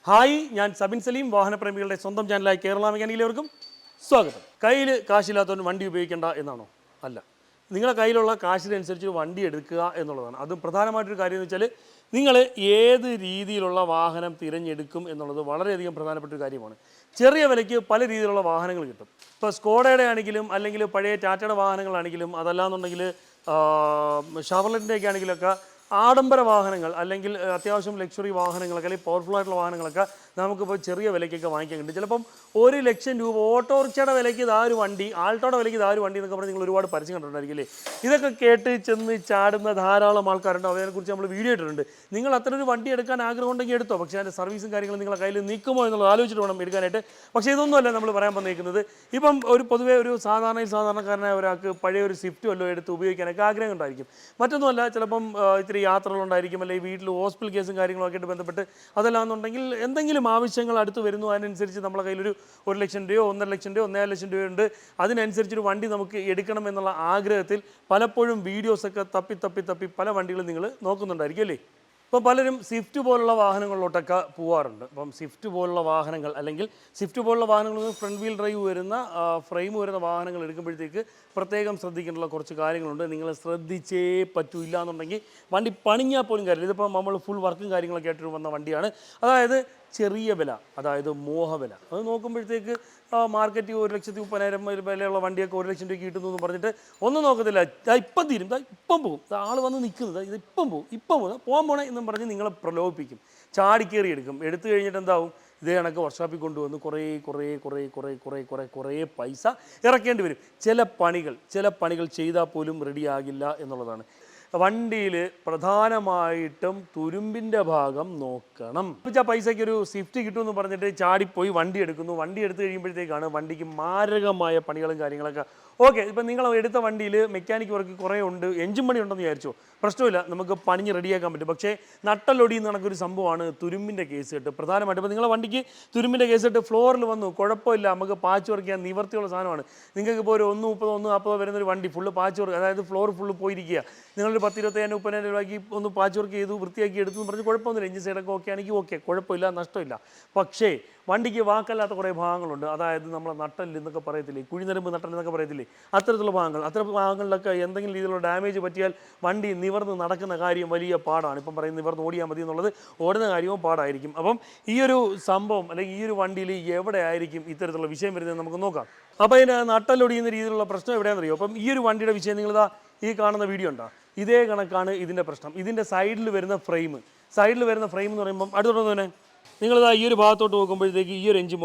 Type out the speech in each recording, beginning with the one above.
Hi, ഞാൻ സബിൻ സലീം, വാഹനപ്രേമികളുടെ സ്വന്തം ചാനലായ കേരള മെക്കാനിക്കിലേവർക്കും സ്വാഗതം. കയ്യിൽ കാശില്ലാത്തവൻ വണ്ടി ഉപയോഗിക്കേണ്ട എന്നാണോ? അല്ല, നിങ്ങളുടെ കയ്യിലുള്ള കാശിനനുസരിച്ച് വണ്ടി എടുക്കുക എന്നുള്ളതാണ്. അതും പ്രധാനമായിട്ടൊരു കാര്യം എന്ന് വെച്ചാൽ നിങ്ങൾ ഏത് രീതിയിലുള്ള വാഹനം തിരഞ്ഞെടുക്കും എന്നുള്ളത് വളരെയധികം പ്രധാനപ്പെട്ട ഒരു കാര്യമാണ്. ചെറിയ വിലയ്ക്ക് പല രീതിയിലുള്ള വാഹനങ്ങൾ കിട്ടും. ഇപ്പോൾ സ്കോഡയുടെ ആണെങ്കിലും അല്ലെങ്കിൽ പഴയ ടാറ്റയുടെ വാഹനങ്ങളാണെങ്കിലും അതല്ലാന്നുണ്ടെങ്കിൽ ഷവർലെറ്റിൻ്റെയൊക്കെ ആണെങ്കിലൊക്കെ ആഡംബര വാഹനങ്ങൾ അല്ലെങ്കിൽ അത്യാവശ്യം ലക്ഷറി വാഹനങ്ങളൊക്കെ അല്ലെങ്കിൽ പവർഫുൾ ആയിട്ടുള്ള വാഹനങ്ങളൊക്കെ നമുക്കിപ്പോൾ ചെറിയ വിലയ്ക്കൊക്കെ വാങ്ങിക്കാൻ കിട്ടും. ചിലപ്പം 1,00,000 രൂപ ഓട്ടോറിക്ഷയുടെ വിലയ്ക്ക് ഇതാ ഒരു വണ്ടി, ആൾട്ടോയുടെ വിലയ്ക്ക് ഇതാ ഒരു വണ്ടി എന്നൊക്കെ പറഞ്ഞ് നിങ്ങൾ ഒരുപാട് പരസ്യം കണ്ടിട്ടുണ്ടായിരിക്കും അല്ലേ? ഇതൊക്കെ കേട്ട് ചെന്ന് ചാടുന്ന ധാരാളം ആൾക്കാരുണ്ട്. അതിനെക്കുറിച്ച് നമ്മൾ വീഡിയോ ഇട്ടിട്ടുണ്ട്. നിങ്ങൾ അത്ര ഒരു വണ്ടി എടുക്കാൻ ആഗ്രഹം ഉണ്ടെങ്കിൽ എടുത്തോ, പക്ഷേ അതിൻ്റെ സർവീസും കാര്യങ്ങളും നിങ്ങളുടെ കയ്യിൽ നിൽക്കുമോ എന്നുള്ളത് ആലോചിച്ചിട്ട് വേണം എടുക്കാനായിട്ട്. പക്ഷേ ഇതൊന്നുമല്ല നമ്മൾ പറയാൻ വന്നിരിക്കുന്നത്. ഇപ്പം പൊതുവേ ഒരു സാധാരണക്കാരനായ ഒരാൾക്ക് പഴയ ഒരു സ്വിഫ്റ്റ് വല്ലതും എടുത്ത് ഉപയോഗിക്കാനൊക്കെ ആഗ്രഹം ഉണ്ടായിരിക്കും. മറ്റൊന്നുമല്ല, ചിലപ്പം ഇത്തിരി യാത്രകളുണ്ടായിരിക്കും, അല്ലെങ്കിൽ വീട്ടിൽ ഹോസ്പിറ്റൽ കേസും കാര്യങ്ങളൊക്കെ ആയിട്ട് ബന്ധപ്പെട്ട് അതല്ലാന്നുണ്ടെങ്കിൽ എന്തെങ്കിലും ആവശ്യങ്ങൾ അടുത്ത് വരുന്നു. അതിനനുസരിച്ച് നമ്മളെ കയ്യിലൊരു 1,00,000 രൂപയോ 1,50,000 രൂപയോ 1,50,000 രൂപയുണ്ട്. അതിനനുസരിച്ചൊരു വണ്ടി നമുക്ക് എടുക്കണം എന്നുള്ള ആഗ്രഹത്തിൽ പലപ്പോഴും വീഡിയോസൊക്കെ തപ്പി പല വണ്ടികളും നിങ്ങൾ നോക്കുന്നുണ്ടായിരിക്കും അല്ലേ? ഇപ്പോൾ പലരും സ്വിഫ്റ്റ് പോലുള്ള വാഹനങ്ങളിലോട്ടൊക്കെ പോകാറുണ്ട്. അപ്പം സ്വിഫ്റ്റ് പോലുള്ള വാഹനങ്ങൾ അല്ലെങ്കിൽ സ്വിഫ്റ്റ് പോലുള്ള വാഹനങ്ങൾ ഫ്രണ്ട് വീൽ ഡ്രൈവ് വരുന്ന ഫ്രെയിം വരുന്ന വാഹനങ്ങൾ എടുക്കുമ്പോഴത്തേക്ക് പ്രത്യേകം ശ്രദ്ധിക്കേണ്ടുള്ള കുറച്ച് കാര്യങ്ങളുണ്ട്. നിങ്ങൾ ശ്രദ്ധിച്ചേ പറ്റൂ. ഇല്ല എന്നുണ്ടെങ്കിൽ വണ്ടി പണിഞ്ഞാൽ പോലും കാര്യമില്ല. ഇതിപ്പോൾ നമ്മൾ ഫുൾ വർക്കും കാര്യങ്ങളൊക്കെ ആയിട്ട് വന്ന വണ്ടിയാണ്. അതായത് ചെറിയ വില, അതായത് മോഹവില. അത് നോക്കുമ്പോഴത്തേക്ക് മാർക്കറ്റ് 1,30,000 വിലയുള്ള വണ്ടിയൊക്കെ 1,00,000 രൂപയ്ക്ക് കിട്ടുന്നു എന്ന് പറഞ്ഞിട്ട് ഒന്നും നോക്കത്തില്ല. ഇപ്പം തീരും, ഇപ്പം പോകും, ആൾ വന്ന് നിൽക്കുന്നത്, ഇപ്പം പോകും, പോകാൻ പോണേ എന്നും പറഞ്ഞ് നിങ്ങളെ പ്രലോഭിപ്പിക്കും. ചാടിക്കേറി എടുക്കും. എടുത്തു കഴിഞ്ഞിട്ട് എന്താവും? ഇതേ കണക്ക് വർക്ക്ഷോപ്പിൽ കൊണ്ടുവന്ന് കുറേ പൈസ ഇറക്കേണ്ടി വരും. ചില പണികൾ ചെയ്താൽ പോലും റെഡിയാകില്ല എന്നുള്ളതാണ്. വണ്ടിയിൽ പ്രധാനമായിട്ടും തുരുമ്പിൻ്റെ ഭാഗം നോക്കണം. പൈസയ്ക്ക് ഒരു സ്വിഫ്റ്റ് കിട്ടുമെന്ന് പറഞ്ഞിട്ട് ചാടിപ്പോയി വണ്ടി എടുക്കുന്നു. വണ്ടി എടുത്തു കഴിയുമ്പോഴത്തേക്കാണ് വണ്ടിക്ക് മാരകമായ പണികളും കാര്യങ്ങളൊക്കെ. ഓക്കെ, ഇപ്പം നിങ്ങൾ എടുത്ത വണ്ടിയിൽ മെക്കാനിക് വർക്ക് കുറേ ഉണ്ട്, എഞ്ചിൻ പണി ഉണ്ടെന്ന് വിചാരിച്ചോ, പ്രശ്നമില്ല, നമുക്ക് പണിഞ്ഞ് റെഡിയാക്കാൻ പറ്റും. പക്ഷേ നട്ടലൊടിയെന്ന് കണക്കൊരു സംഭവമാണ് തുരുമ്പിൻ്റെ കേസ് കെട്ട്. പ്രധാനമായിട്ടും ഇപ്പോൾ നിങ്ങളുടെ വണ്ടിക്ക് തുരുമ്പിൻ്റെ കേസ് കെട്ട് ഫ്ലോറിൽ വന്നു, കുഴപ്പമില്ല, നമുക്ക് പാച്ച് വർക്ക് ചെയ്യാൻ നിവർത്തിയുള്ള സാധനമാണ്. നിങ്ങൾക്കിപ്പോൾ ഒരു 1,30, 1,40 വരുന്നൊരു വണ്ടി ഫുള്ള് പാച്ച് വർക്ക്, അതായത് ഫ്ലോർ ഫുള്ള് പോയിരിക്കുക, നിങ്ങളൊരു 10,000, 25,000 രൂപയ്ക്ക് ഒന്ന് പാച്ച് വർക്ക് ചെയ്തു വൃത്തിയാക്കി എടുത്തു എന്ന് പറഞ്ഞ് കുഴപ്പമൊന്നുമില്ല. എഞ്ചിൻ സൈഡൊക്കെ ഓക്കെ ആണെങ്കിൽ ഓക്കെ, കുഴപ്പമില്ല, നഷ്ടമില്ല. പക്ഷേ വണ്ടിക്ക് വാക്കല്ലാത്ത കുറേ ഭാഗങ്ങളുണ്ട്. അതായത് നമ്മളെ നട്ടല് എന്നൊക്കെ പറയത്തില്ലേ, കുഴിനരമ്പ് നട്ടൽ എന്നൊക്കെ പറയത്തില്ലേ, അത്തരത്തിലുള്ള ഭാഗങ്ങളിലൊക്കെ എന്തെങ്കിലും രീതിയിലുള്ള ഡാമേജ് പറ്റിയാൽ വണ്ടി നിവർന്ന് നടക്കുന്ന കാര്യം വലിയ പാടാണ്. ഇപ്പം പറയുന്നത് നിവർന്ന് ഓടിയാൽ മതി എന്നുള്ളത് ഓടുന്ന കാര്യവും പാടായിരിക്കും. അപ്പം ഈ ഒരു സംഭവം അല്ലെങ്കിൽ ഈ ഒരു വണ്ടിയിൽ എവിടെ ആയിരിക്കും ഇത്തരത്തിലുള്ള വിഷയം വരുന്നത് നമുക്ക് നോക്കാം. അപ്പോൾ ഇതിന് നട്ടലൊടിയുന്ന രീതിയിലുള്ള പ്രശ്നം എവിടെയാണെന്നറിയോ? അപ്പം ഈ ഒരു വണ്ടിയുടെ വിഷയം നിങ്ങളിതാ ഈ കാണുന്ന വീഡിയോ ഉണ്ടോ? ഇതേ കണക്കാണ് ഇതിൻ്റെ പ്രശ്നം. ഇതിൻ്റെ സൈഡിൽ വരുന്ന ഫ്രെയിം എന്ന് പറയുമ്പം അടുത്തോട്ട് തന്നെ നിങ്ങളിതാ ഈ ഒരു ഭാഗത്തോട്ട് നോക്കുമ്പോഴത്തേക്ക് ഈ ഒരു എഞ്ചിൻ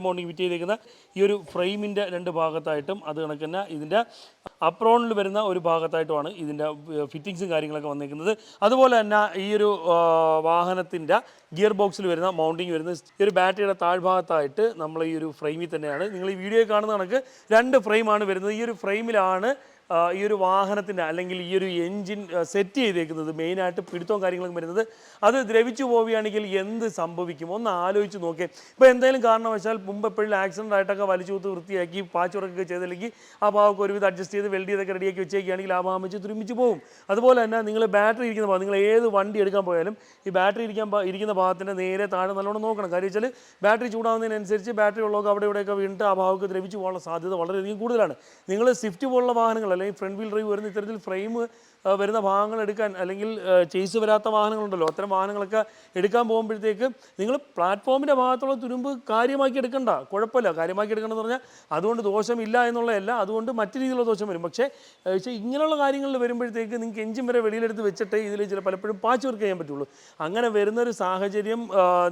മൗണ്ടിങ് ഫിറ്റ് ചെയ്തേക്കുന്ന ഈ ഒരു ഫ്രെയിമിൻ്റെ 2 ഭാഗത്തായിട്ടും അത് കണക്ക് തന്നെ ഇതിൻ്റെ അപ്രോണിൽ വരുന്ന ഒരു ഭാഗത്തായിട്ടുമാണ് ഇതിൻ്റെ ഫിറ്റിങ്സും കാര്യങ്ങളൊക്കെ വന്നിരിക്കുന്നത്. അതുപോലെ തന്നെ ഈ ഒരു വാഹനത്തിൻ്റെ ഗിയർ ബോക്സിൽ വരുന്ന മൗണ്ടിങ് വരുന്നത് ഈ ഒരു ബാറ്ററിയുടെ താഴ്ഭാഗത്തായിട്ട് നമ്മൾ ഈ ഒരു ഫ്രെയിമിൽ തന്നെയാണ്. നിങ്ങൾ ഈ വീഡിയോ കാണുന്ന കണക്ക് 2 ഫ്രെയിമാണ് വരുന്നത്. ഈ ഒരു ഫ്രെയിമിലാണ് ഈ ഒരു വാഹനത്തിൻ്റെ അല്ലെങ്കിൽ ഈ ഒരു എൻജിൻ സെറ്റ് ചെയ്തേക്കുന്നത്. മെയിനായിട്ട് പിടുത്തവും കാര്യങ്ങളും വരുന്നത്. അത് ദ്രവിച്ചു പോവുകയാണെങ്കിൽ എന്ത് സംഭവിക്കും ഒന്ന് ആലോചിച്ച് നോക്കിയേ. ഇപ്പോൾ എന്തെങ്കിലും കാരണവശാൽ മുമ്പ് എപ്പോഴും ആക്സിഡൻ്റ് ആയിട്ടൊക്കെ വലിച്ചു കൂത്ത് വൃത്തിയാക്കി പാച്ച് വർക്കൊക്കെ ചെയ്തില്ലെങ്കിൽ ആ ഭാഗമൊക്കെ ഒരുവിധം അഡ്ജസ്റ്റ് ചെയ്ത് വെൽഡ് ചെയ്തൊക്കെ റെഡിയാക്കി വെച്ചേക്കുകയാണെങ്കിൽ ആ ഭാഗം വെച്ച് തുരുമ്പിച്ച് പോകും. അതുപോലെ തന്നെ നിങ്ങൾ ബാറ്ററി ഇരിക്കുന്ന ഭാഗം, നിങ്ങൾ ഏത് വണ്ടി എടുക്കാൻ പോയാലും ഈ ബാറ്ററി ഇരിക്കുന്ന ഭാഗത്തിൻ്റെ നേരെ താഴെ നല്ലോണം നോക്കണം. കാര്യം വെച്ചാൽ ബാറ്ററി ചൂടാകുന്നതിനനുസരിച്ച് ബാറ്ററി ഉള്ളതൊക്കെ അവിടെ ഇവിടെയൊക്കെ വീണിട്ട് ആ ഭാഗമൊക്കെ ദ്രവിച്ചു പോകാനുള്ള സാധ്യത വളരെയധികം കൂടുതലാണ്. നിങ്ങൾ സ്വിഫ്റ്റ് പോലുള്ള വാഹനങ്ങൾ അല്ലെങ്കിൽ ഫ്രണ്ട് വീൽ ഡ്രൈവ് വരുന്ന ഇത്തരത്തിൽ ഫ്രെയിം വരുന്ന ഭാഗങ്ങൾ എടുക്കാൻ അല്ലെങ്കിൽ ചേസ് വരാത്ത വാഹനങ്ങളുണ്ടല്ലോ, അത്തരം വാഹനങ്ങളൊക്കെ എടുക്കാൻ പോകുമ്പോഴത്തേക്ക് നിങ്ങൾ പ്ലാറ്റ്ഫോമിൻ്റെ ഭാഗത്തുള്ള തുരുമ്പ് കാര്യമാക്കി എടുക്കണ്ട, കുഴപ്പമില്ല. കാര്യമാക്കി എടുക്കണമെന്ന് പറഞ്ഞാൽ അതുകൊണ്ട് ദോഷമില്ല എന്നുള്ളതല്ല, അതുകൊണ്ട് മറ്റു രീതിയിലുള്ള ദോഷം വരും. പക്ഷേ ഇങ്ങനെയുള്ള കാര്യങ്ങളിൽ വരുമ്പോഴത്തേക്ക് നിങ്ങൾക്ക് എഞ്ചിൻ വരെ വെളിയിലെടുത്ത് വെച്ചിട്ട് ഇതിൽ പലപ്പോഴും പാച്ച് വർക്ക് ചെയ്യാൻ പറ്റുള്ളൂ. അങ്ങനെ വരുന്നൊരു സാഹചര്യം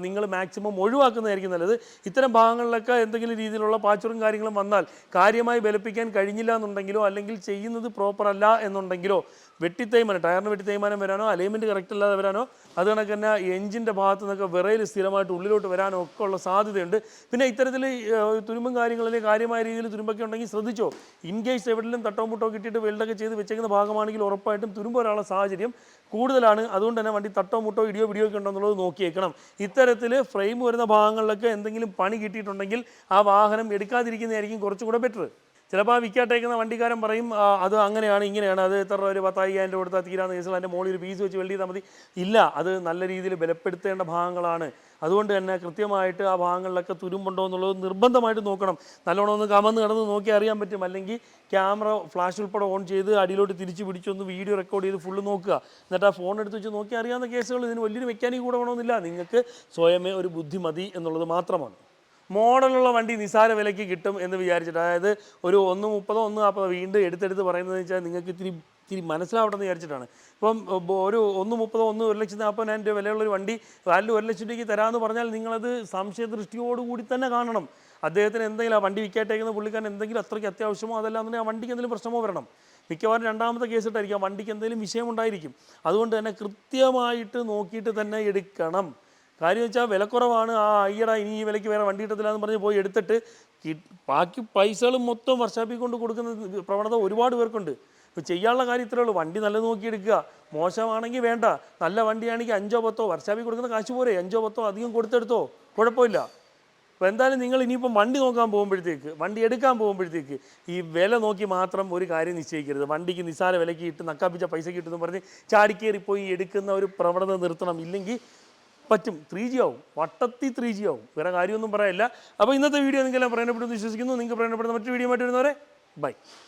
നിങ്ങൾ മാക്സിമം ഒഴിവാക്കുന്നതായിരിക്കും നല്ലത്. ഇത്തരം ഭാഗങ്ങളിലൊക്കെ എന്തെങ്കിലും രീതിയിലുള്ള പാച്ച് വർക്കും കാര്യങ്ങളും വന്നാൽ കാര്യമായി ബലപ്പിക്കാൻ കഴിഞ്ഞില്ല എന്നുണ്ടെങ്കിലോ അല്ലെങ്കിൽ ചെയ്യുന്നത് പ്രോപ്പർ അല്ല എന്നുണ്ടെങ്കിലോ ടയറിന് വെട്ടിത്തേയ്മാനം വരാനോ അലൈൻമെൻറ്റ് കറക്റ്റ് അല്ലാതെ വരാനോ അത് കണക്ക് തന്നെ എഞ്ചിൻ്റെ ഭാഗത്തു നിന്നൊക്കെ വിറയിൽ സ്ഥിരമായിട്ട് ഉള്ളിലോട്ട് വരാനോ ഒക്കെ ഉള്ള സാധ്യതയുണ്ട്. പിന്നെ ഇത്തരത്തിൽ തുരുമ്പും കാര്യങ്ങളിൽ കാര്യമായ രീതിയിൽ തുരുമ്പൊക്കെ ഉണ്ടെങ്കിൽ ശ്രദ്ധിച്ചോ. ഇൻ കേസ് എവിടെയും തട്ടോ മുട്ടോ കിട്ടിയിട്ട് വെൽഡൊക്കെ ചെയ്ത് വെച്ചേക്കുന്ന ഭാഗമാണെങ്കിൽ ഉറപ്പായിട്ടും തുരുമ്പ് വരാനുള്ള സാഹചര്യം കൂടുതലാണ്. അതുകൊണ്ട് തന്നെ വണ്ടി തട്ടോ മുട്ടോ ഇടിയോ ഒക്കെ ഉണ്ടോ എന്നുള്ളത് നോക്കിയേക്കണം. ഇത്തരത്തിൽ ഫ്രെയിം വരുന്ന ഭാഗങ്ങളിലൊക്കെ എന്തെങ്കിലും പണി കിട്ടിയിട്ടുണ്ടെങ്കിൽ ആ വാഹനം എടുക്കാതിരിക്കുന്നതായിരിക്കും കുറച്ചുകൂടെ ബെറ്റർ. ചിലപ്പോൾ ആ വിൽക്കാട്ടേക്കുന്ന വണ്ടിക്കാരൻ പറയും അത് അങ്ങനെയാണ് ഇങ്ങനെയാണ്, അത് എത്ര രൂപ, ഒരു 10,000 രൂപ കൊടുത്താൽ തീരാന്ന് കേസിൽ അതിൻ്റെ മുകളിൽ ഒരു പീസ് വെച്ച് വെൽഡ് ചെയ്താൽ മതി. ഇല്ല, അത് നല്ല രീതിയിൽ ബലപ്പെടുത്തേണ്ട ഭാഗങ്ങളാണ്. അതുകൊണ്ട് തന്നെ കൃത്യമായിട്ട് ആ ഭാഗങ്ങളിലൊക്കെ തുരുമ്പുണ്ടോ എന്നുള്ളത് നിർബന്ധമായിട്ട് നോക്കണം. നല്ലോണം ഒന്ന് കമന്ന് കിടന്ന് നോക്കി അറിയാൻ പറ്റും. അല്ലെങ്കിൽ ക്യാമറ ഫ്ലാഷ് ഉൾപ്പെടെ ഓൺ ചെയ്ത് അടിയിലോട്ട് തിരിച്ച് പിടിച്ചൊന്ന് വീഡിയോ റെക്കോർഡ് ചെയ്ത് ഫുള്ള് നോക്കുക. എന്നിട്ട് ആ ഫോൺ എടുത്ത് വെച്ച് നോക്കി അറിയാവുന്ന കേസുകൾ. ഇതിന് വലിയൊരു മെക്കാനിക് കൂടെ വേണമെന്നില്ല, നിങ്ങൾക്ക് സ്വയമേ ഒരു ബുദ്ധി മതി എന്നുള്ളത് മാത്രമാണ്. മോഡലുള്ള വണ്ടി നിസാര വിലയ്ക്ക് കിട്ടും എന്ന് വിചാരിച്ചിട്ട്, അതായത് ഒരു 1.30 1.40 വീണ്ടും എടുത്തെടുത്ത് പറയുന്നത് വെച്ചാൽ നിങ്ങൾക്ക് ഇത്തിരി മനസ്സിലാവട്ടെ എന്ന് വിചാരിച്ചിട്ടാണ്. ഇപ്പം ഒരു 1.30 1,40,000 രൂപ വിലയുള്ളൊരു വണ്ടി വാല്യൂ 1 ലക്ഷം രൂപയ്ക്ക് തരാമെന്ന് പറഞ്ഞാൽ നിങ്ങളത് സംശയദൃഷ്ടിയോടുകൂടി തന്നെ കാണണം. അദ്ദേഹത്തിന് എന്തെങ്കിലും ആ വണ്ടി വിൽക്കാട്ടേക്കുന്ന പുള്ളിക്കാരൻ എന്തെങ്കിലും അത്രയ്ക്ക് അത്യാവശ്യമോ അതല്ലാന്നുണ്ടെങ്കിൽ ആ വണ്ടിക്ക് എന്തെങ്കിലും പ്രശ്നമോ വരണം. മിക്കവാറും രണ്ടാമത്തെ കേസിട്ടായിരിക്കും, ആ വണ്ടിക്ക് എന്തെങ്കിലും വിഷയമുണ്ടായിരിക്കും. അതുകൊണ്ട് തന്നെ കൃത്യമായിട്ട് നോക്കിയിട്ട് തന്നെ എടുക്കണം. കാര്യം വെച്ചാൽ വിലക്കുറവാണ്, അയ്യടാ ഇനി ഈ വിലയ്ക്ക് വേറെ വണ്ടി കിട്ടത്തില്ല എന്ന് പറഞ്ഞ് പോയി എടുത്തിട്ട് ബാക്കി പൈസകൾ മൊത്തം വർഷാപ്പിൽ കൊണ്ട് കൊടുക്കുന്ന പ്രവണത ഒരുപാട് പേർക്കുണ്ട്. ഇപ്പോൾ ചെയ്യാനുള്ള കാര്യം ഇത്രയേ ഉള്ളൂ, വണ്ടി നല്ലത് നോക്കി എടുക്കുക. മോശമാണെങ്കിൽ വേണ്ട, നല്ല വണ്ടിയാണെങ്കിൽ 5 10 വർഷാപ്പിൽ കൊടുക്കുന്ന കാശ് പോരെ, 5 10 അധികം കൊടുത്തെടുത്തോ, കുഴപ്പമില്ല. അപ്പോൾ എന്തായാലും നിങ്ങൾ ഇനിയിപ്പോൾ വണ്ടി നോക്കാൻ പോകുമ്പോഴത്തേക്ക്, വണ്ടി എടുക്കാൻ പോകുമ്പോഴത്തേക്ക് ഈ വില നോക്കി മാത്രം ഒരു കാര്യം നിശ്ചയിക്കരുത്. വണ്ടിക്ക് നിസ്സാര വിലയ്ക്ക് ഇട്ട് നക്കാപ്പിച്ച പൈസ കിട്ടുമെന്ന് പറഞ്ഞ് ചാടിക്കേറിപ്പോയി എടുക്കുന്ന ഒരു പ്രവണത നിർത്തണം. ഇല്ലെങ്കിൽ പറ്റും 3G ആവും, വട്ടത്തി 3G ആവും. വേറെ കാര്യമൊന്നും പറയാനില്ല. അപ്പോൾ ഇന്നത്തെ വീഡിയോ നിങ്ങൾക്കെല്ലാം പ്രയോജനപ്പെടുമെന്ന് വിശ്വസിക്കുന്നു. നിങ്ങൾക്ക് പ്രയോജനപ്പെടുന്ന മറ്റൊരു വീഡിയോ ആയിട്ട് വരുന്നവരെ ബൈ.